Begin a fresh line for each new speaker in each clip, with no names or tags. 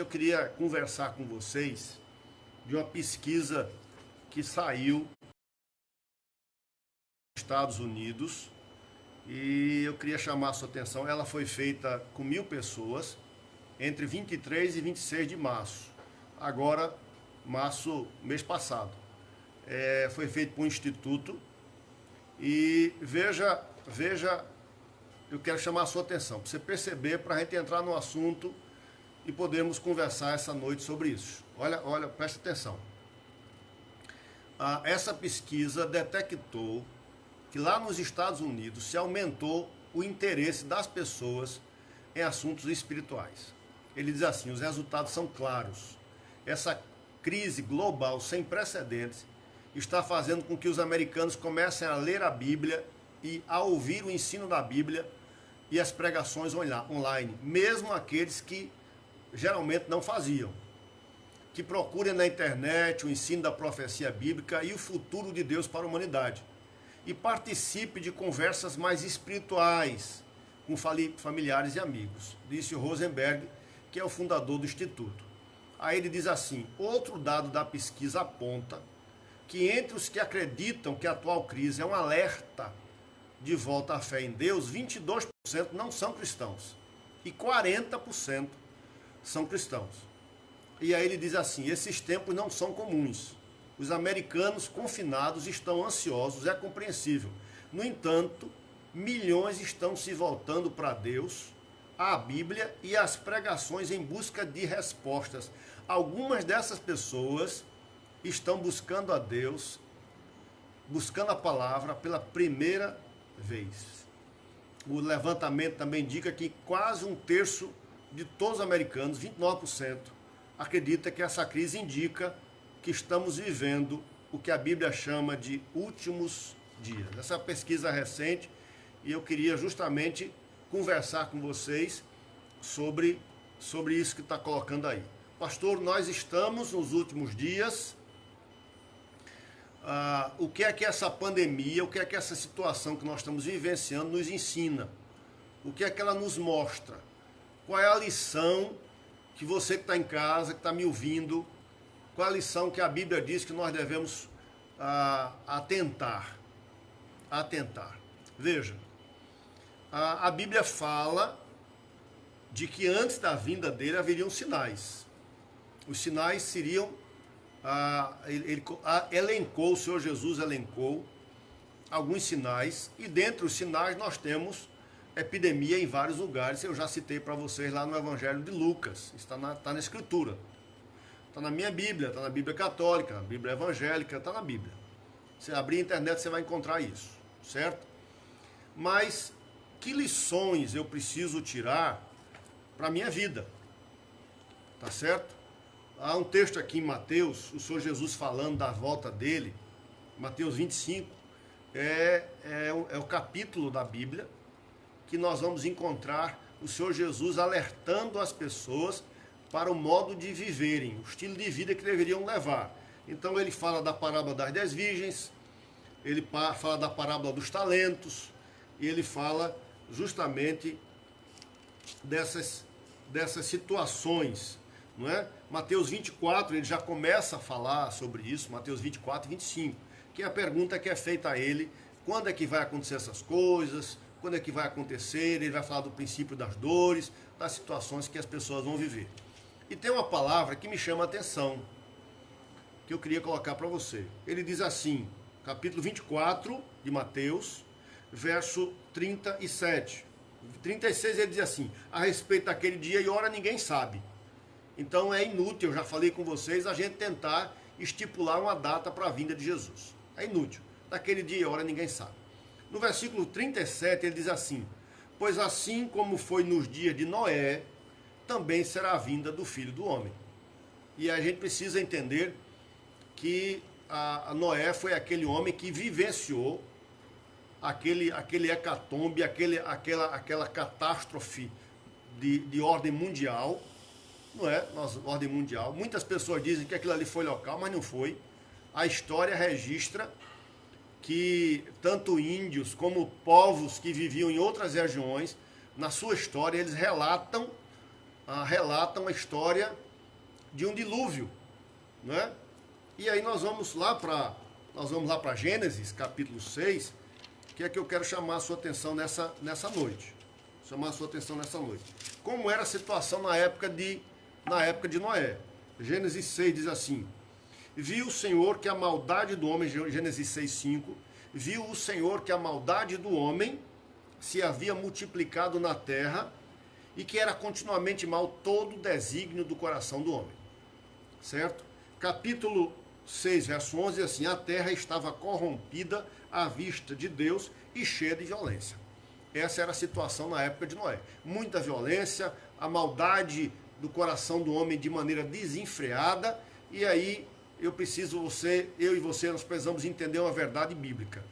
eu queria conversar com vocês de uma pesquisa que saiu nos Estados Unidos e eu queria chamar a sua atenção. Ela foi feita com 1.000 pessoas entre 23 e 26 de março. Agora, março, mês passado. Foi feito por um instituto e veja, eu quero chamar a sua atenção, para você perceber, para a gente entrar no assunto e podermos conversar essa noite sobre isso. Olha, presta atenção. Essa pesquisa detectou que lá nos Estados Unidos se aumentou o interesse das pessoas em assuntos espirituais. Ele diz assim, os resultados são claros. Essa crise global sem precedentes está fazendo com que os americanos comecem a ler a Bíblia e a ouvir o ensino da Bíblia e as pregações online, mesmo aqueles que geralmente não faziam. Que procurem na internet o ensino da profecia bíblica e o futuro de Deus para a humanidade. E participe de conversas mais espirituais com familiares e amigos, disse o Rosenberg, que é o fundador do Instituto. Aí ele diz assim, outro dado da pesquisa aponta que entre os que acreditam que a atual crise é um alerta de volta à fé em Deus, 22% não são cristãos e 40% são cristãos. E aí ele diz assim, esses tempos não são comuns. Os americanos confinados estão ansiosos, é compreensível. No entanto, milhões estão se voltando para Deus, a Bíblia e as pregações em busca de respostas. Algumas dessas pessoas estão buscando a Deus, buscando a palavra pela primeira vez. O levantamento também indica que quase um terço de todos os americanos, 29%, acredita que essa crise indica que estamos vivendo o que a Bíblia chama de últimos dias. Essa é uma pesquisa recente e eu queria justamente conversar com vocês sobre isso que está colocando aí. Pastor, nós estamos nos últimos dias. O que é que essa pandemia, o que é que essa situação que nós estamos vivenciando nos ensina? O que é que ela nos mostra? Qual é a lição que você que está em casa, que está me ouvindo, qual é a lição que a Bíblia diz que nós devemos atentar? Veja, a Bíblia fala de que antes da vinda dele haveriam sinais. Os sinais seriam, o Senhor Jesus elencou alguns sinais, e dentre os sinais nós temos epidemia em vários lugares. Eu já citei para vocês lá no Evangelho de Lucas, está na Escritura. Está na minha Bíblia, está na Bíblia Católica, na Bíblia Evangélica, está na Bíblia. Se abrir a internet você vai encontrar isso, certo? Mas que lições eu preciso tirar para a minha vida? Tá certo? Há um texto aqui em Mateus, o Senhor Jesus falando da volta dele, Mateus 25, é o capítulo da Bíblia que nós vamos encontrar o Senhor Jesus alertando as pessoas para o modo de viverem, o estilo de vida que deveriam levar. Então ele fala da parábola das 10 virgens, ele fala da parábola dos talentos, e ele fala justamente dessas situações, não é? Mateus 24, ele já começa a falar sobre isso, Mateus 24 e 25, que é a pergunta que é feita a ele, quando é que vai acontecer essas coisas, quando é que vai acontecer, ele vai falar do princípio das dores, das situações que as pessoas vão viver. E tem uma palavra que me chama a atenção, que eu queria colocar para você. Ele diz assim, capítulo 24 de Mateus, verso 37. 36 ele diz assim, a respeito daquele dia e hora ninguém sabe. Então é inútil, eu já falei com vocês, a gente tentar estipular uma data para a vinda de Jesus. É inútil. Daquele dia e hora ninguém sabe. No versículo 37 ele diz assim, pois assim como foi nos dias de Noé, também será a vinda do Filho do Homem. E a gente precisa entender que a Noé foi aquele homem que vivenciou aquele hecatombe, aquela catástrofe de ordem mundial, não é? Ordem mundial. Muitas pessoas dizem que aquilo ali foi local, mas não foi. A história registra que tanto índios como povos que viviam em outras regiões, na sua história, eles relatam a história de um dilúvio, né? E aí nós vamos lá para Gênesis, capítulo 6, que é que eu quero chamar a sua atenção nessa noite. Chamar a sua atenção nessa noite. Como era a situação na época de Noé? Gênesis 6 diz assim: viu o Senhor que a maldade do homem, Gênesis 6:5, viu o Senhor que a maldade do homem se havia multiplicado na terra e que era continuamente mal todo o desígnio do coração do homem. Certo? Capítulo 6, verso 11, diz assim: a terra estava corrompida à vista de Deus e cheia de violência. Essa era a situação na época de Noé. Muita violência, a maldade do coração do homem de maneira desenfreada, e aí eu e você, nós precisamos entender uma verdade bíblica.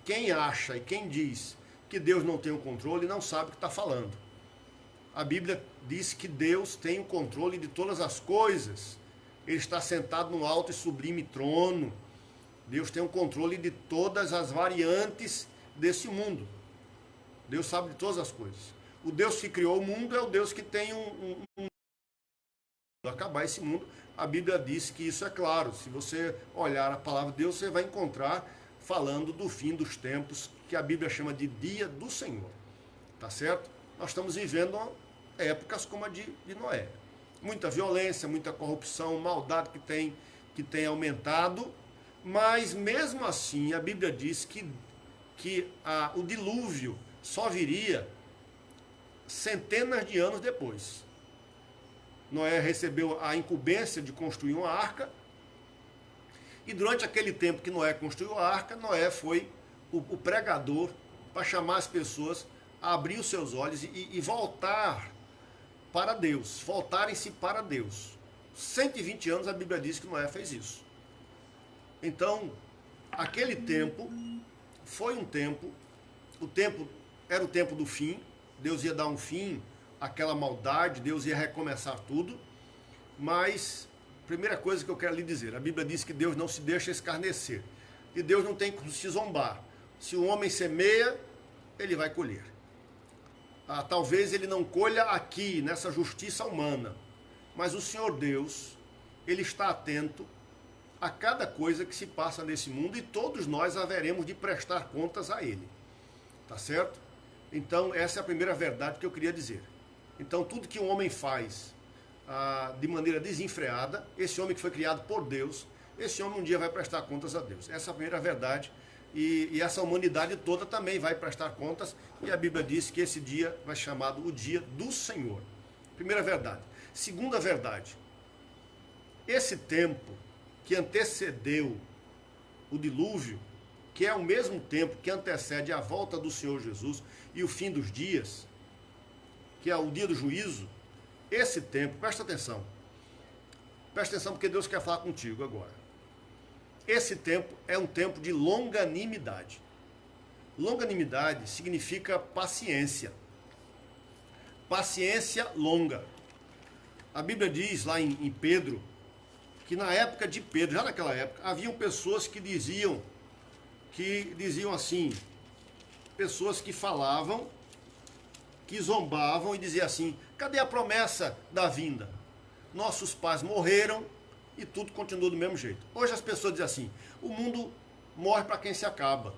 Quem acha e quem diz que Deus não tem o controle, não sabe o que está falando. A Bíblia diz que Deus tem o controle de todas as coisas. Ele está sentado no alto e sublime trono. Deus tem o controle de todas as variantes desse mundo. Deus sabe de todas as coisas. O Deus que criou o mundo é o Deus que tem acabar esse mundo. A Bíblia diz que isso é claro. Se você olhar a palavra de Deus, você vai encontrar falando do fim dos tempos, que a Bíblia chama de dia do Senhor. Tá certo? Nós estamos vivendo épocas como a de Noé. Muita violência, muita corrupção, maldade que tem aumentado, mas mesmo assim a Bíblia diz que o dilúvio só viria centenas de anos depois. Noé recebeu a incumbência de construir uma arca, e durante aquele tempo que Noé construiu a arca, Noé foi o pregador para chamar as pessoas a abrir os seus olhos e voltar para Deus, voltarem-se para Deus. 120 anos a Bíblia diz que Noé fez isso. Então, aquele tempo foi um tempo, era o tempo do fim, Deus ia dar um fim àquela maldade, Deus ia recomeçar tudo, mas, primeira coisa que eu quero lhe dizer, a Bíblia diz que Deus não se deixa escarnecer, e Deus não tem como se zombar. Se o homem semeia, ele vai colher. Talvez ele não colha aqui, nessa justiça humana, mas o Senhor Deus, Ele está atento a cada coisa que se passa nesse mundo, e todos nós haveremos de prestar contas a Ele. Tá certo? Então, essa é a primeira verdade que eu queria dizer. Então, tudo que um homem faz de maneira desenfreada, esse homem que foi criado por Deus, esse homem um dia vai prestar contas a Deus. Essa é a primeira verdade. E essa humanidade toda também vai prestar contas, e a Bíblia diz que esse dia vai ser chamado o dia do Senhor. Primeira verdade. Segunda verdade, esse tempo que antecedeu o dilúvio, que é o mesmo tempo que antecede a volta do Senhor Jesus e o fim dos dias, que é o dia do juízo, esse tempo, presta atenção porque Deus quer falar contigo agora. Esse tempo é um tempo de longanimidade. Longanimidade significa paciência. Paciência longa. A Bíblia diz lá em Pedro, que na época de Pedro, já naquela época, haviam pessoas que diziam assim, pessoas que falavam, que zombavam e diziam assim: cadê a promessa da vinda? Nossos pais morreram e tudo continua do mesmo jeito. Hoje as pessoas dizem assim: o mundo morre para quem se acaba.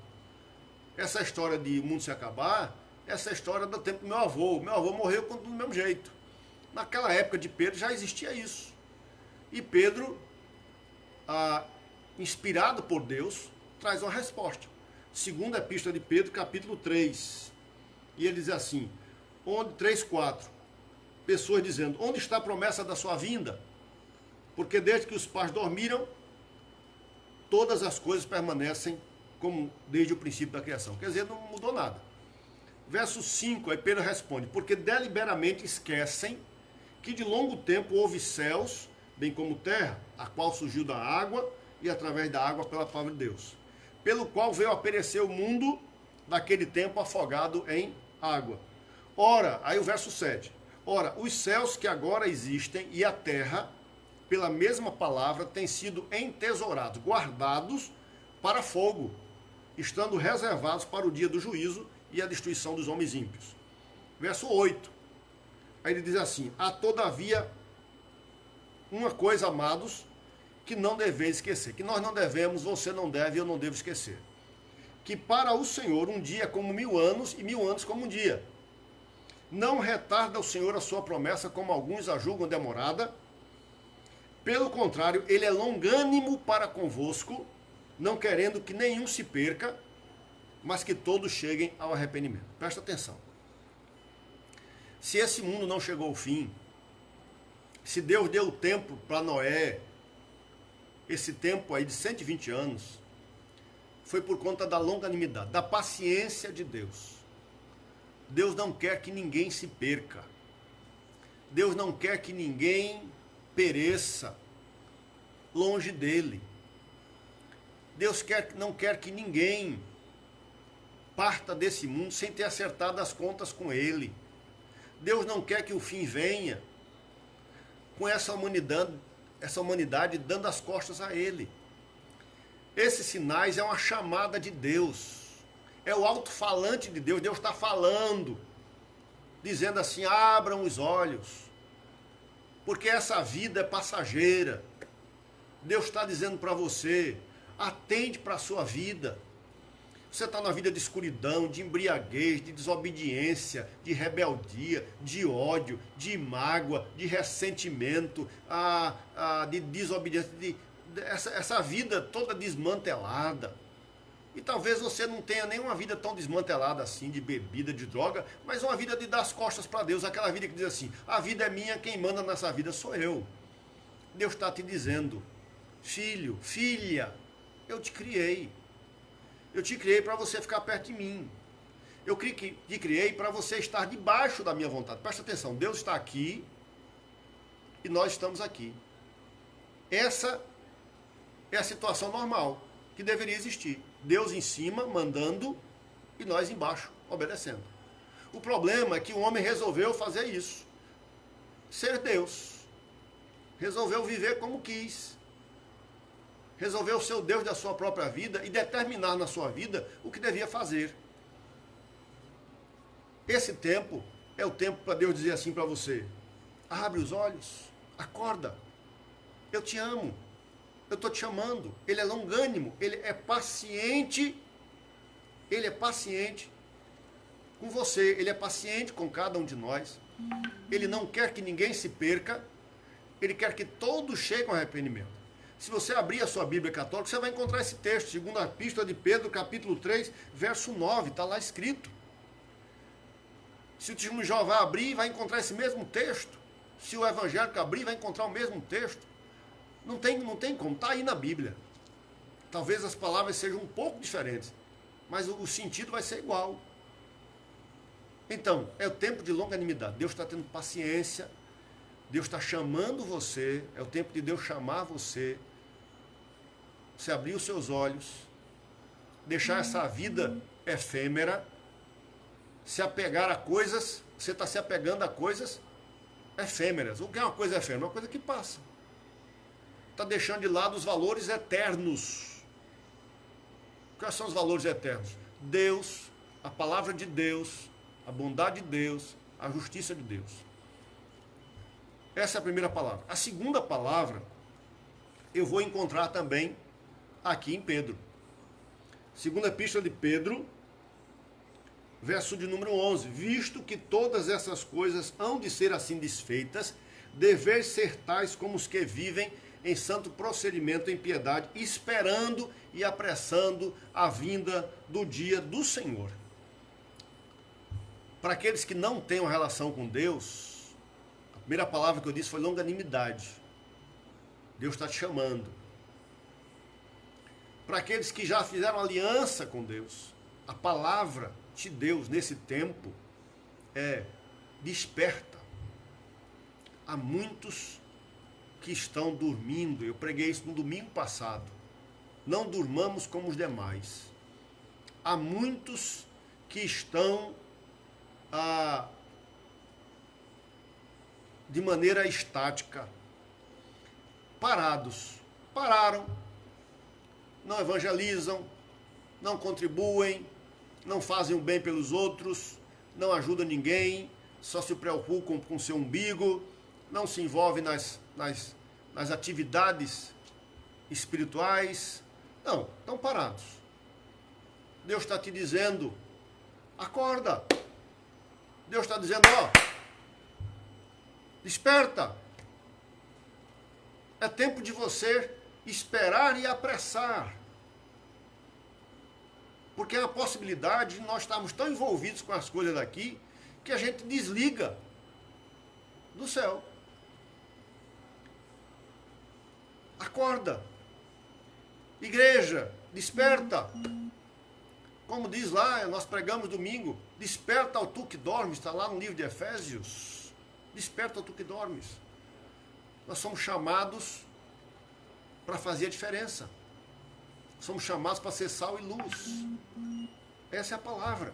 Essa história de o mundo se acabar, essa história do tempo do meu avô. Meu avô morreu do mesmo jeito. Naquela época de Pedro já existia isso. E Pedro, inspirado por Deus, traz uma resposta. Segunda epístola de Pedro, capítulo 3. E ele diz assim, 3:4. Pessoas dizendo: onde está a promessa da sua vinda? Porque desde que os pais dormiram, todas as coisas permanecem como desde o princípio da criação. Quer dizer, não mudou nada. Verso 5, aí Pedro responde: porque deliberadamente esquecem que de longo tempo houve céus, bem como terra, a qual surgiu da água e através da água pela palavra de Deus, pelo qual veio a perecer o mundo daquele tempo afogado em água. Ora, aí o verso 7, ora, os céus que agora existem e a terra, pela mesma palavra, têm sido entesourados, guardados para fogo, estando reservados para o dia do juízo e a destruição dos homens ímpios. Verso 8, aí ele diz assim: há todavia uma coisa, amados, que não deveis esquecer, que nós não devemos, você não deve, eu não devo esquecer. Que para o Senhor um dia é como 1000 anos e 1000 anos como um dia. Não retarda o Senhor a sua promessa, como alguns a julgam demorada. Pelo contrário, ele é longânimo para convosco, não querendo que nenhum se perca, mas que todos cheguem ao arrependimento. Presta atenção. Se esse mundo não chegou ao fim, se Deus deu tempo para Noé, esse tempo aí de 120 anos, foi por conta da longanimidade, da paciência de Deus. Deus não quer que ninguém se perca. Deus não quer que ninguém pereça longe dele. Deus não quer que ninguém parta desse mundo sem ter acertado as contas com ele. Deus não quer que o fim venha com essa humanidade dando as costas a ele. Esses sinais é uma chamada de Deus. É o alto-falante de Deus. Deus está falando, dizendo assim: abram os olhos, porque essa vida é passageira. Deus está dizendo para você: atende para a sua vida. Você está na vida de escuridão, de embriaguez, de desobediência, de rebeldia, de ódio, de mágoa, de ressentimento, de desobediência, essa vida toda desmantelada. E talvez você não tenha nenhuma vida tão desmantelada assim, de bebida, de droga, mas uma vida de dar as costas para Deus, aquela vida que diz assim: a vida é minha, quem manda nessa vida sou eu. Deus está te dizendo: filho, filha, eu te criei. Eu te criei para você ficar perto de mim. Eu te criei para você estar debaixo da minha vontade. Presta atenção, Deus está aqui e nós estamos aqui. Essa é a situação normal que deveria existir. Deus em cima, mandando, e nós embaixo, obedecendo. O problema é que o homem resolveu fazer isso. Ser Deus. Resolveu viver como quis. Resolveu ser o Deus da sua própria vida e determinar na sua vida o que devia fazer. Esse tempo é o tempo para Deus dizer assim para você: abre os olhos, acorda, eu te amo, eu estou te chamando. Ele é longânimo, ele é paciente com você, ele é paciente com cada um de nós. Ele não quer que ninguém se perca, ele quer que todos cheguem ao arrependimento. Se você abrir a sua Bíblia católica, você vai encontrar esse texto, segunda epístola de Pedro, capítulo 3, verso 9, está lá escrito. Se o testemunho de Jeová abrir, vai encontrar esse mesmo texto. Se o evangélico abrir, vai encontrar o mesmo texto. Não tem como, está aí na Bíblia. Talvez as palavras sejam um pouco diferentes, mas o sentido vai ser igual. Então, é o tempo de longanimidade. Deus está tendo paciência, Deus está chamando você, é o tempo de Deus chamar você. Você abrir os seus olhos, deixar essa vida efêmera, se apegar a coisas, você está se apegando a coisas efêmeras. O que é uma coisa efêmera? Uma coisa que passa. Está deixando de lado os valores eternos. Quais são os valores eternos? Deus, a palavra de Deus, a bondade de Deus, a justiça de Deus. Essa é a primeira palavra. A segunda palavra eu vou encontrar também aqui em Pedro. Segunda epístola de Pedro, verso de número 11. Visto que todas essas coisas hão de ser assim desfeitas, deveis ser tais como os que vivem em santo procedimento, em piedade, esperando e apressando a vinda do dia do Senhor. Para aqueles que não têm uma relação com Deus, a primeira palavra que eu disse foi longanimidade. Deus está te chamando. Para aqueles que já fizeram aliança com Deus, a palavra de Deus nesse tempo é: desperta. Há muitos que estão dormindo. Eu preguei isso no domingo passado. Não durmamos como os demais. Há muitos que estão de maneira estática, pararam, não evangelizam, não contribuem, não fazem o bem pelos outros, não ajudam ninguém, só se preocupam com seu umbigo, não se envolvem nas atividades espirituais. Não, estão parados. Deus está te dizendo, acorda. Deus está dizendo, ó, desperta. É tempo de você esperar e apressar. Porque há a possibilidade de nós estarmos tão envolvidos com as coisas daqui que a gente desliga do céu. Acorda. Igreja, desperta. Como diz lá, nós pregamos domingo, desperta ao tu que dormes, está lá no livro de Efésios. Desperta ao tu que dormes. Nós somos chamados para fazer a diferença. Somos chamados para ser sal e luz. Essa é a palavra.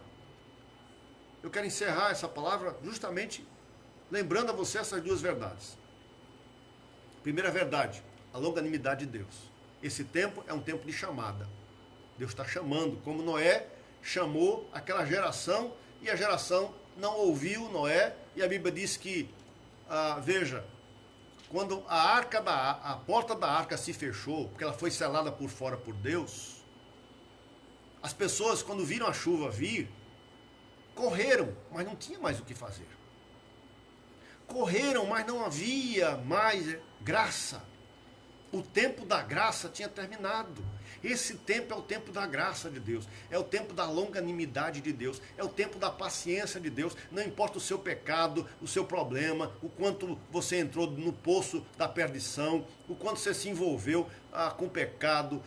Eu quero encerrar essa palavra justamente lembrando a você essas duas verdades. Primeira verdade, a longanimidade de Deus. Esse tempo é um tempo de chamada. Deus está chamando, como Noé chamou aquela geração, e a geração não ouviu Noé, e a Bíblia diz que, veja, quando a porta da arca se fechou, porque ela foi selada por fora por Deus, as pessoas, quando viram a chuva vir, correram, mas não tinha mais o que fazer. Correram, mas não havia mais graça. O tempo da graça tinha terminado. Esse tempo é o tempo da graça de Deus. É o tempo da longanimidade de Deus. É o tempo da paciência de Deus. Não importa o seu pecado, o seu problema, o quanto você entrou no poço da perdição, o quanto você se envolveu com pecado,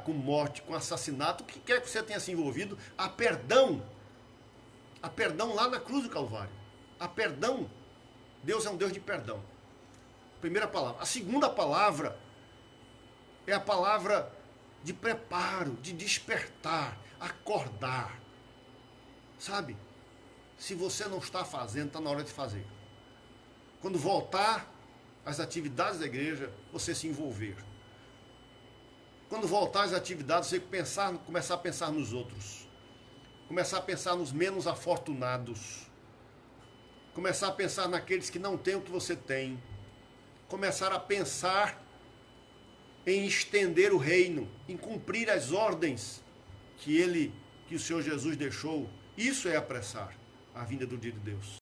com morte, com assassinato, o que quer que você tenha se envolvido, há perdão. Há perdão lá na cruz do Calvário. Há perdão. Deus é um Deus de perdão. Primeira palavra. A segunda palavra é a palavra de preparo, de despertar, acordar. Sabe? Se você não está fazendo, está na hora de fazer. Quando voltar às atividades da igreja, você se envolver. Quando voltar às atividades, você começar a pensar nos outros. Começar a pensar nos menos afortunados. Começar a pensar naqueles que não têm o que você tem. Começar a pensar em estender o reino, em cumprir as ordens que o Senhor Jesus deixou. Isso é apressar a vinda do dia de Deus.